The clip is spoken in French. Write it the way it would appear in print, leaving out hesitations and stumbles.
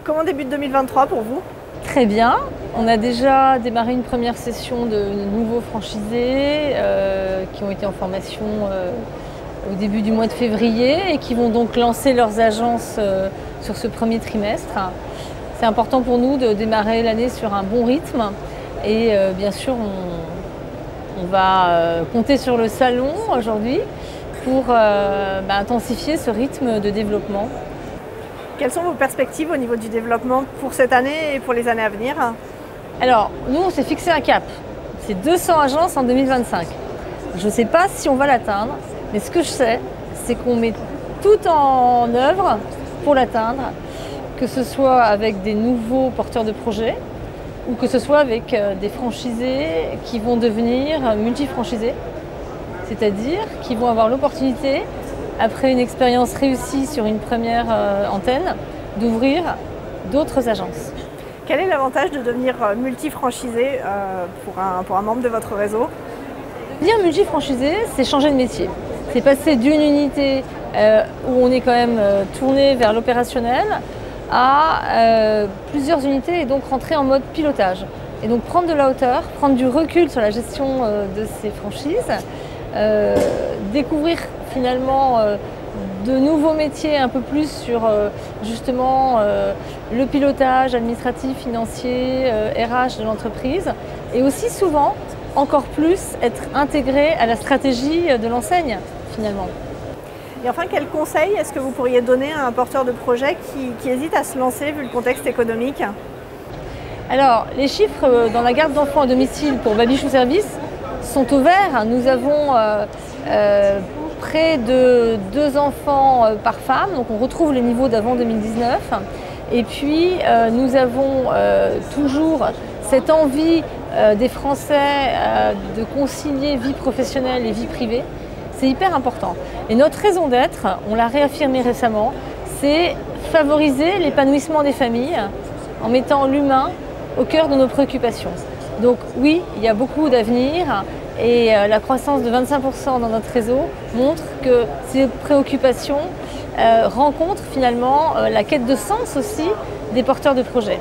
Comment débute 2023 pour vous? Très bien. On a déjà démarré une première session de nouveaux franchisés qui ont été en formation au début du mois de février et qui vont donc lancer leurs agences sur ce premier trimestre. C'est important pour nous de démarrer l'année sur un bon rythme et bien sûr on va compter sur le salon aujourd'hui pour intensifier ce rythme de développement. Quelles sont vos perspectives au niveau du développement pour cette année et pour les années à venir? Alors, nous, on s'est fixé un cap. C'est 200 agences en 2025. Je ne sais pas si on va l'atteindre, mais ce que je sais, c'est qu'on met tout en œuvre pour l'atteindre, que ce soit avec des nouveaux porteurs de projets ou que ce soit avec des franchisés qui vont devenir multifranchisés, c'est-à-dire qui vont avoir l'opportunité, après une expérience réussie sur une première antenne, d'ouvrir d'autres agences. Quel est l'avantage de devenir multifranchisé pour un membre de votre réseau? Devenir multifranchisé, c'est changer de métier. C'est passer d'une unité où on est quand même tourné vers l'opérationnel à plusieurs unités et donc rentrer en mode pilotage. Et donc prendre de la hauteur, prendre du recul sur la gestion de ces franchises, découvrir finalement de nouveaux métiers un peu plus sur justement le pilotage administratif, financier, RH de l'entreprise et aussi souvent encore plus être intégré à la stratégie de l'enseigne finalement. Et enfin, quel conseil est-ce que vous pourriez donner à un porteur de projet qui hésite à se lancer vu le contexte économique? Alors, les chiffres dans la garde d'enfants à domicile pour Babichou Service sont au vert. Nous avons près de 2 enfants par femme, donc on retrouve les niveaux d'avant 2019. Et puis nous avons toujours cette envie des Français de concilier vie professionnelle et vie privée. C'est hyper important. Et notre raison d'être, on l'a réaffirmé récemment, c'est favoriser l'épanouissement des familles en mettant l'humain au cœur de nos préoccupations. Donc oui, il y a beaucoup d'avenir et la croissance de 25% dans notre réseau montre que ces préoccupations rencontrent finalement la quête de sens aussi des porteurs de projets.